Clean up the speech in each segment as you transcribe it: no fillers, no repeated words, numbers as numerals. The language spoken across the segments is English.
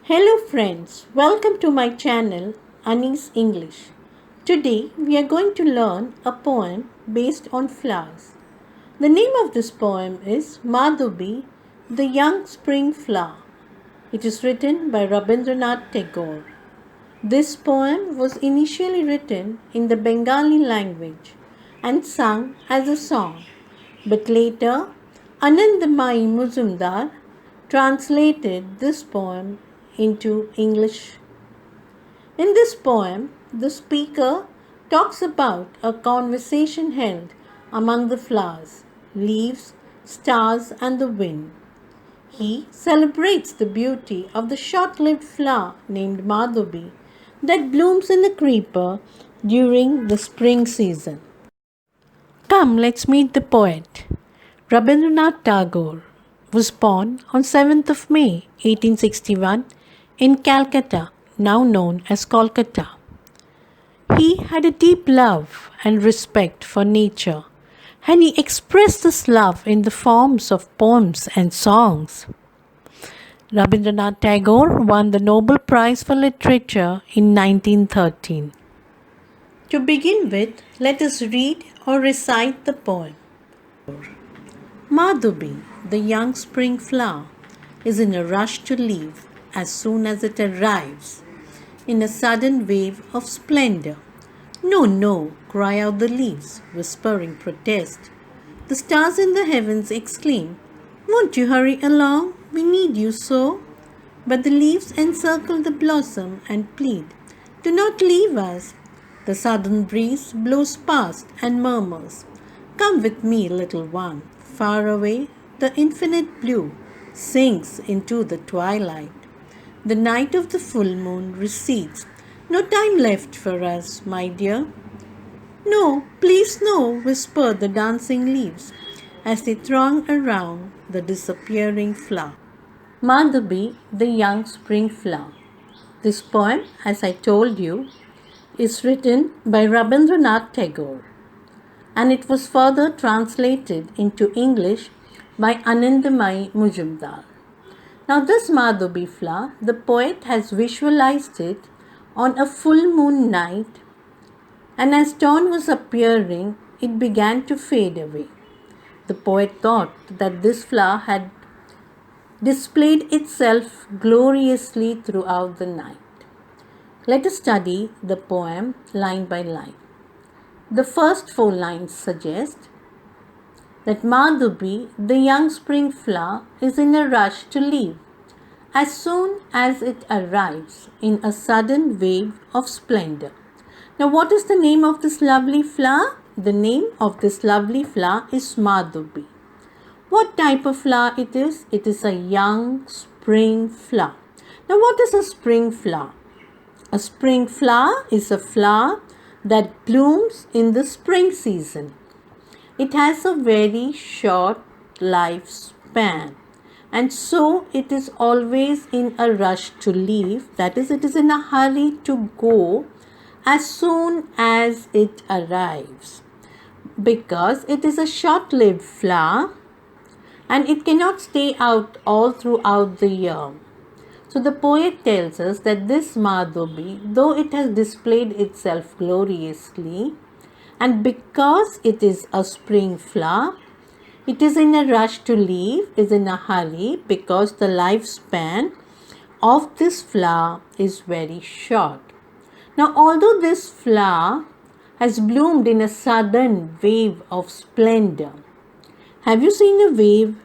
Hello friends, welcome to my channel Annie's English. Today we are going to learn a poem based on flowers. The name of this poem is Madhobi, the Young Spring Flower. It is written by Rabindranath Tagore. This poem was initially written in the Bengali language and sung as a song, but later Anandamai Muzumdar translated this poem into English. In this poem, the speaker talks about a conversation held among the flowers, leaves, stars, and the wind. He celebrates the beauty of the short-lived flower named Madhobi that blooms in a creeper during the spring season. Come, let's meet the poet. Rabindranath Tagore was born on 7th of May 1861 in Calcutta, now known as Kolkata. He had a deep love and respect for nature, and he expressed this love in the forms of poems and songs. Rabindranath Tagore won the Nobel Prize for Literature in 1913. To begin with, let us read or recite the poem. Madhobi, the young spring flower, is in a rush to leave as soon as it arrives, in a sudden wave of splendor. No, no, cry out the leaves, whispering protest. The stars in the heavens exclaim, won't you hurry along? We need you so. But the leaves encircle the blossom and plead, do not leave us. The southern breeze blows past and murmurs, come with me, little one. Far away, the infinite blue sinks into the twilight. The night of the full moon recedes. No time left for us, my dear. No, please no, whisper the dancing leaves as they throng around the disappearing flower. Madhobi, the young spring flower. This poem, as I told you, is written by Rabindranath Tagore, and it was further translated into English by Anandamai Muzumdar. Now this Madhobi flower, the poet has visualized it on a full moon night, and as dawn was appearing, it began to fade away. The poet thought that this flower had displayed itself gloriously throughout the night. Let us study the poem line by line. The first 4 lines suggest that Madhobi, the young spring flower, is in a rush to leave as soon as it arrives in a sudden wave of splendor. Now, what is the name of this lovely flower? The name of this lovely flower is Madhobi. What type of flower it is? It is a young spring flower. Now, what is a spring flower? A spring flower is a flower that blooms in the spring season. It has a very short lifespan, and so it is always in a rush to leave. That is, it is in a hurry to go as soon as it arrives, because it is a short-lived flower and it cannot stay out all throughout the year. So the poet tells us that this Madhobi, though it has displayed itself gloriously, and because it is a spring flower, it is in a rush to leave, is in a hurry, because the lifespan of this flower is very short. Now, although this flower has bloomed in a sudden wave of splendor, have you seen a wave?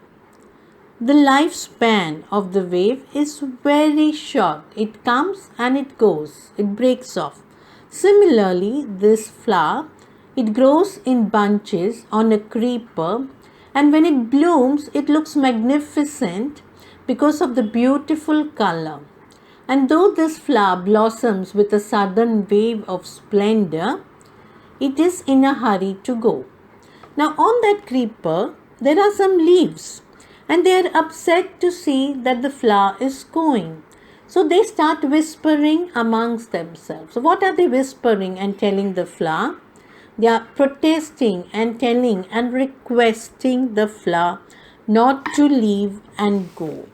The lifespan of the wave is very short. It comes and it goes. It breaks off. Similarly, this flower, it grows in bunches on a creeper, and when it blooms, it looks magnificent because of the beautiful color. And though this flower blossoms with a sudden wave of splendor, it is in a hurry to go. Now, on that creeper, there are some leaves, and they are upset to see that the flower is going. So they start whispering amongst themselves. So what are they whispering and telling the flower? They are protesting and telling and requesting the flower not to leave and go.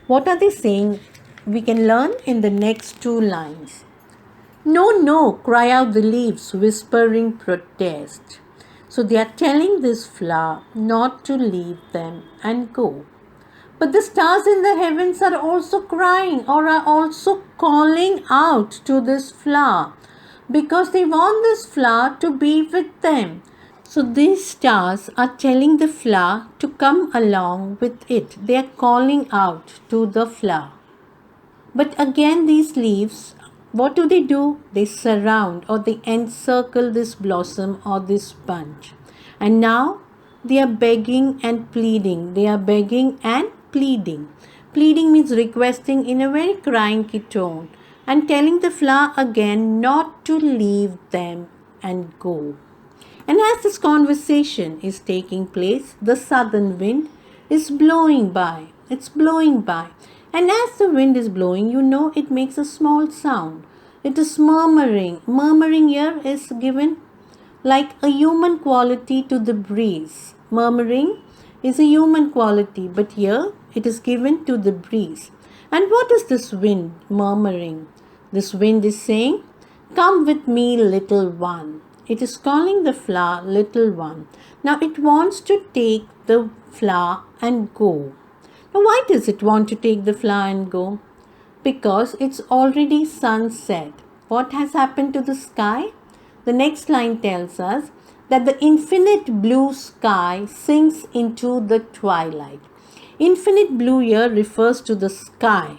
What are they saying we can learn in the next two lines. No, no, cry out the leaves, whispering protest. So they are telling this flower not to leave them and go. But the stars in the heavens are also crying or are also calling out to this flower because they want this flower to be with them. So these stars are telling the flower to come along with it. They are calling out to the flower. But again, these leaves, what do? They surround or they encircle this blossom or this bunch. And now they are begging and pleading. They are begging and pleading. Pleading means requesting in a very cranky tone and telling the flower again not to leave them and go. And as this conversation is taking place, the southern wind is blowing by. It's blowing by. And as the wind is blowing, it makes a small sound. It is murmuring. Murmuring here is given like a human quality to the breeze. Murmuring is a human quality, but here it is given to the breeze. And what is this wind murmuring? This wind is saying, "Come with me, little one." It is calling the flower little one. Now it wants to take the flower and go. Now why does it want to take the flower and go? Because it's already sunset. What has happened to the sky? The next line tells us that the infinite blue sky sinks into the twilight. Infinite blue here refers to the sky.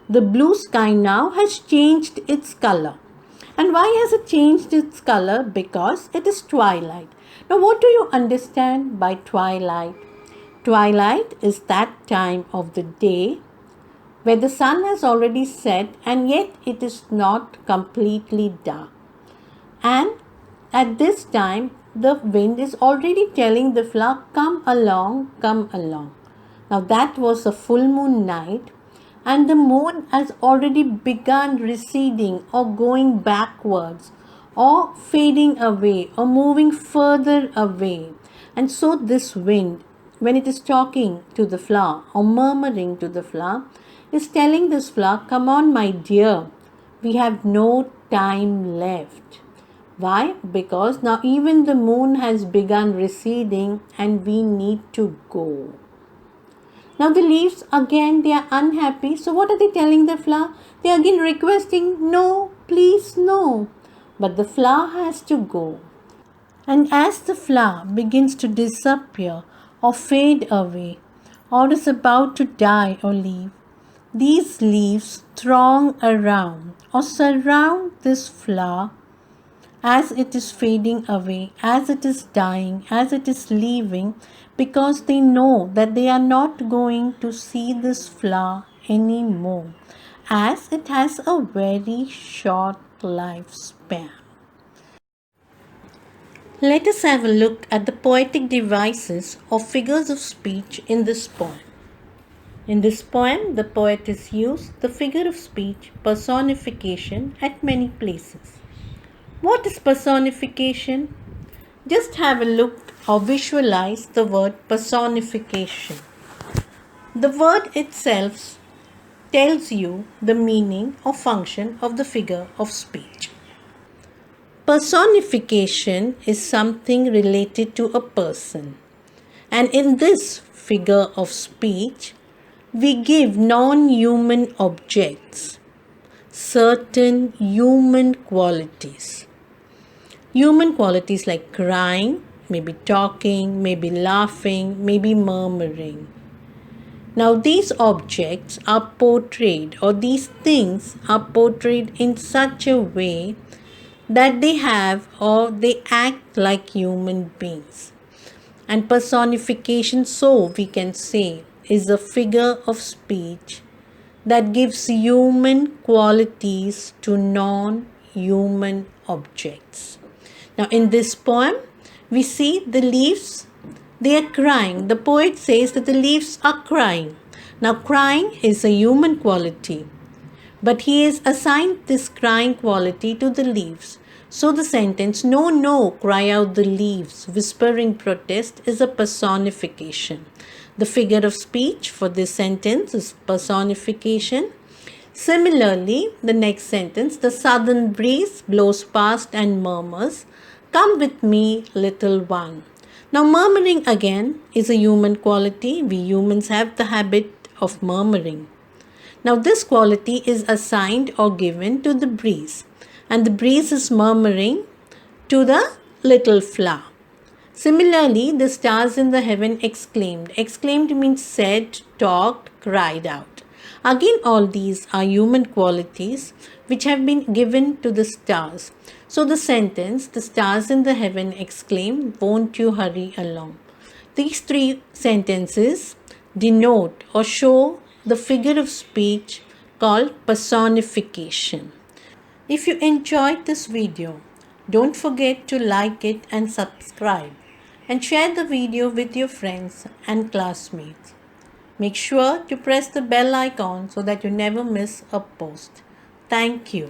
The blue sky now has changed its color. And why has it changed its color? Because it is twilight. Now what do you understand by twilight? Twilight is that time of the day where the sun has already set and yet it is not completely dark. And at this time, the wind is already telling the flower, "Come along, come along." Now that was a full moon night and the moon has already begun receding or going backwards or fading away or moving further away. And so this wind, when it is talking to the flower or murmuring to the flower, is telling this flower, "Come on, my dear, we have no time left." Why? Because now even the moon has begun receding and we need to go. Now the leaves again, they are unhappy. So what are they telling the flower? They are again requesting, "No, please, no." But the flower has to go. And as the flower begins to disappear or fade away or is about to die or leave, these leaves throng around or surround this flower as it is fading away, as it is dying, as it is leaving, because they know that they are not going to see this flower anymore, as it has a very short lifespan. Let us have a look at the poetic devices or figures of speech in this poem. In this poem, the poet has used the figure of speech personification at many places. What is personification? Just have a look or visualize the word personification. The word itself tells you the meaning or function of the figure of speech. Personification is something related to a person. And in this figure of speech, we give non-human objects certain human qualities. Human qualities like crying, maybe talking, maybe laughing, maybe murmuring. Now these objects are portrayed, or these things are portrayed in such a way that they have or they act like human beings. And personification, so we can say, is a figure of speech that gives human qualities to non-human objects. Now in this poem, we see the leaves, they are crying. The poet says that the leaves are crying. Now crying is a human quality, but he has assigned this crying quality to the leaves. So the sentence, "No, no, cry out the leaves, whispering protest," is a personification. The figure of speech for this sentence is personification. Similarly, the next sentence, the southern breeze blows past and murmurs, "Come with me, little one." Now, murmuring again is a human quality. We humans have the habit of murmuring. Now, this quality is assigned or given to the breeze, and the breeze is murmuring to the little flower. Similarly, the stars in the heaven exclaimed. Exclaimed means said, talked, cried out. Again, all these are human qualities which have been given to the stars. So, the sentence, the stars in the heaven exclaim, "Won't you hurry along?" These three sentences denote or show the figure of speech called personification. If you enjoyed this video, don't forget to like it and subscribe, and share the video with your friends and classmates. Make sure to press the bell icon so that you never miss a post. Thank you.